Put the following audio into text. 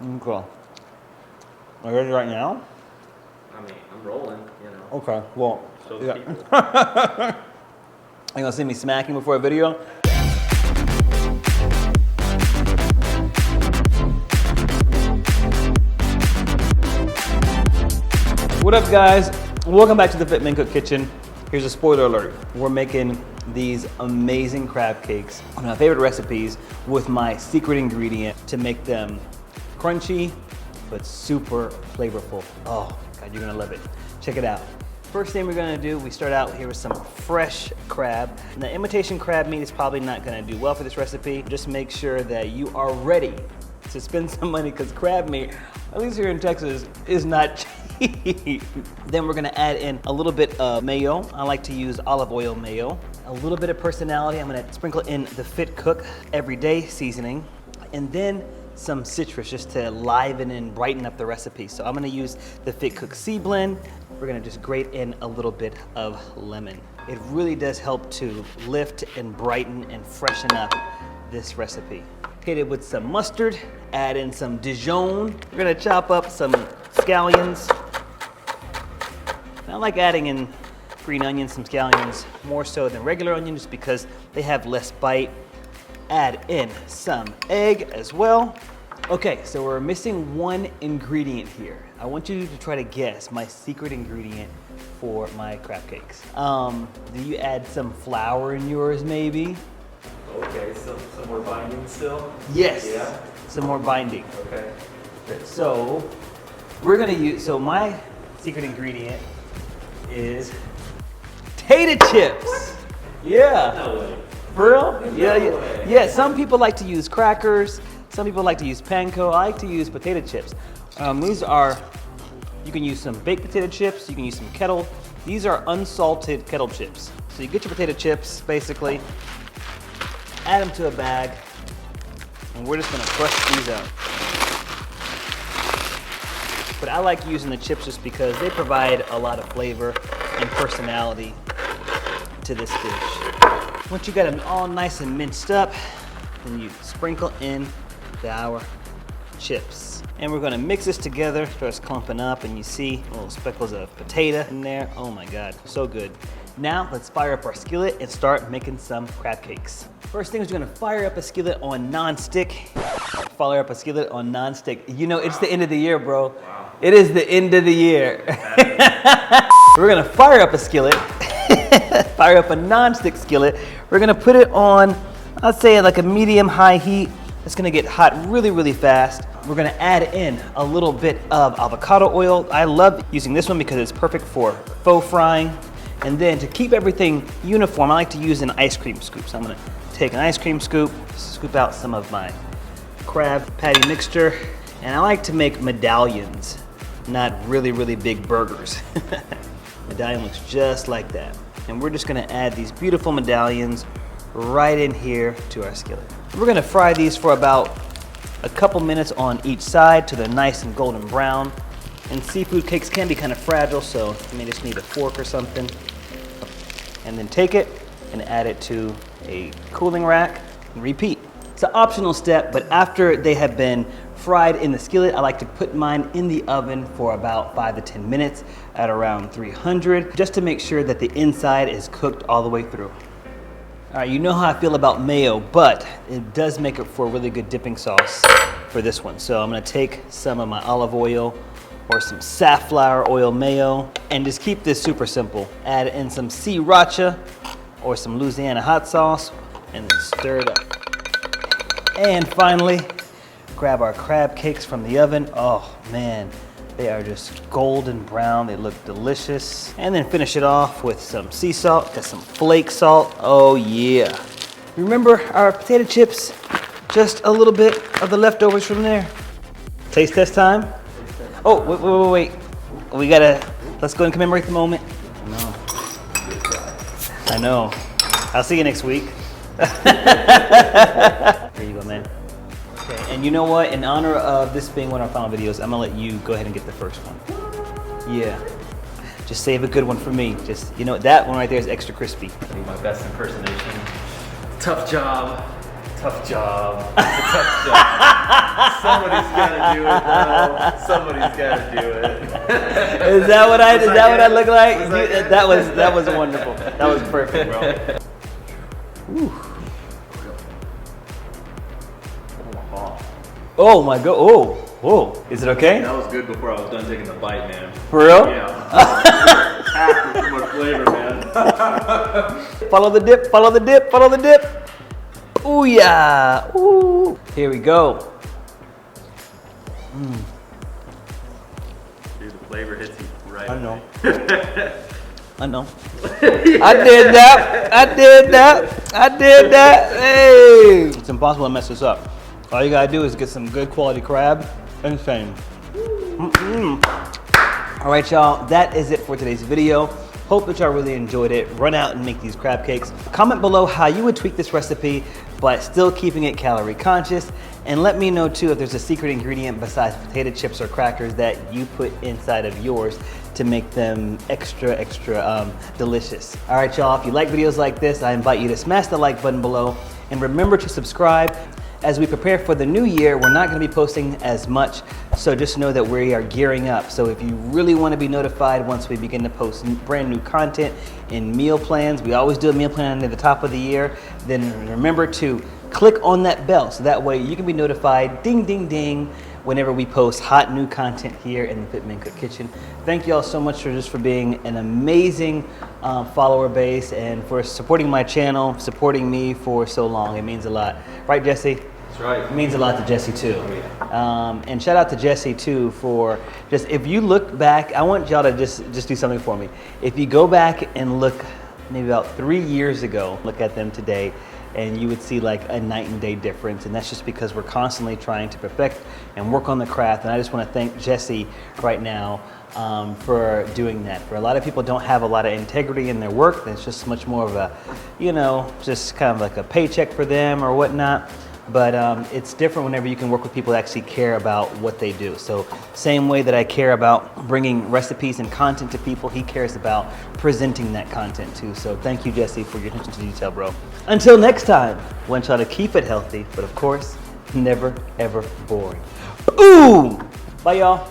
Okay. Are you ready right now? I mean, I'm rolling, you know. Okay, well, So yeah. people. You gonna see me smacking before a video? What up, guys? Welcome back to the FitMenCook kitchen. Here's a spoiler alert. We're making these amazing crab cakes, one of my favorite recipes, with my secret ingredient to make them crunchy, but super flavorful. Oh, God, you're gonna love it. Check it out. First thing we're gonna do, we start out here with some fresh crab. Now, imitation crab meat is probably not gonna do well for this recipe. Just make sure that you are ready to spend some money, because crab meat, at least here in Texas, is not cheap. Then we're gonna add in a little bit of mayo. I like to use olive oil mayo. A little bit of personality. I'm gonna sprinkle in the FitCook everyday seasoning. And then some citrus just to liven and brighten up the recipe. So I'm gonna use the FitCook Sea Blend. We're gonna just grate in a little bit of lemon. It really does help to lift and brighten and freshen up this recipe. Hit it with some mustard, add in some Dijon. We're gonna chop up some scallions. And I like adding in green onions, some scallions, more so than regular onions because they have less bite. Add in some egg as well. Okay, so we're missing one ingredient here. I want you to try to guess my secret ingredient for my crab cakes. Do you add some flour in yours maybe? Okay, some more binding still? Yes. Yeah. Some more binding. Okay. So we're gonna use, so my secret ingredient is potato chips. What? Yeah. No way. For real? No Yeah, way. yeah. Some people like to use crackers. Some people like to use panko. I like to use potato chips. These are, you can use some baked potato chips. You can use some kettle. These are unsalted kettle chips. So you get your potato chips, basically, add them to a bag, and we're just gonna crush these out. But I like using the chips just because they provide a lot of flavor and personality to this dish. Once you got them all nice and minced up, then you sprinkle in our chips. And we're gonna mix this together, starts clumping up, and you see little speckles of potato in there. Oh my God, so good. Now let's fire up our skillet and start making some crab cakes. First thing is we're gonna fire up a skillet on non-stick. Fire up a skillet on non-stick. You know, it's the end of the year, bro. Wow. It is the end of the year. We're gonna fire up a skillet, fire up a non-stick skillet. We're gonna put it on, I'd say like a medium-high heat. It's gonna get hot really, really fast. We're gonna add in a little bit of avocado oil. I love using this one because it's perfect for faux frying. And then to keep everything uniform, I like to use an ice cream scoop. So I'm gonna take an ice cream scoop, scoop out some of my crab patty mixture. And I like to make medallions, not really, really big burgers. Medallion looks just like that. And we're just gonna add these beautiful medallions right in here to our skillet. We're gonna fry these for about a couple minutes on each side till they're nice and golden brown. And seafood cakes can be kind of fragile, so you may just need a fork or something. And then take it and add it to a cooling rack and repeat. It's an optional step, but after they have been fried in the skillet, I like to put mine in the oven for about 5 to 10 minutes at around 300, just to make sure that the inside is cooked all the way through. All right, you know how I feel about mayo, but it does make it for a really good dipping sauce for this one. So I'm gonna take some of my olive oil or some safflower oil mayo and just keep this super simple. Add in some sriracha or some Louisiana hot sauce and then stir it up. And finally, grab our crab cakes from the oven. Oh man, they are just golden brown. They look delicious. And then finish it off with some sea salt, got some flake salt. Oh yeah. Remember our potato chips? Just a little bit of the leftovers from there. Taste test time. Oh, wait. Let's go and commemorate the moment. I know. I'll see you next week. There you go, man. Okay, and you know what? In honor of this being one of our final videos, I'm gonna let you go ahead and get the first one. Yeah. Just save a good one for me. Just, you know, that one right there is extra crispy. Be my best impersonation. Tough job. Tough job. It's a tough job. Somebody's gotta do it, though. Somebody's gotta do it. Is that what I look like? Was that good? That was wonderful. That was perfect, bro. Ooh. Oh my god. Oh. Whoa. Is it okay? That was good before I was done taking the bite, man. For real? Yeah. Packed with too much flavor, man. Follow the dip, follow the dip, follow the dip. Ooh yeah. Ooh. Here we go. Dude, the flavor hits you right. I know. I know. I did that. I did that. I did that. Hey. It's impossible to mess this up. All you gotta do is get some good quality crab and same. All right, y'all, that is it for today's video. Hope that y'all really enjoyed it. Run out and make these crab cakes. Comment below how you would tweak this recipe, but still keeping it calorie conscious. And let me know too if there's a secret ingredient besides potato chips or crackers that you put inside of yours to make them extra delicious. All right, y'all, if you like videos like this, I invite you to smash the like button below and remember to subscribe. As we prepare for the new year, we're not gonna be posting as much, so just know that we are gearing up. So if you really wanna be notified once we begin to post brand new content and meal plans, we always do a meal plan at the top of the year, then remember to click on that bell so that way you can be notified, ding, ding, ding, whenever we post hot new content here in the FitMenCook kitchen. Thank you all so much for being an amazing follower base and for supporting my channel, supporting me for so long. It means a lot. Right, Jesse? That's right. It means a lot to Jesse too. And shout out to Jesse too for just, if you look back, I want y'all to just do something for me. If you go back and look maybe about 3 years ago, look at them today, and you would see like a night and day difference. And that's just because we're constantly trying to perfect and work on the craft. And I just want to thank Jesse right now for doing that. For a lot of people don't have a lot of integrity in their work. It's just much more of a, you know, just kind of like a paycheck for them or whatnot. But it's different whenever you can work with people that actually care about what they do. So same way that I care about bringing recipes and content to people, he cares about presenting that content too. So thank you, Jesse, for your attention to detail, bro. Until next time, I want y'all to keep it healthy, but of course, never, ever boring. Ooh! Bye, y'all.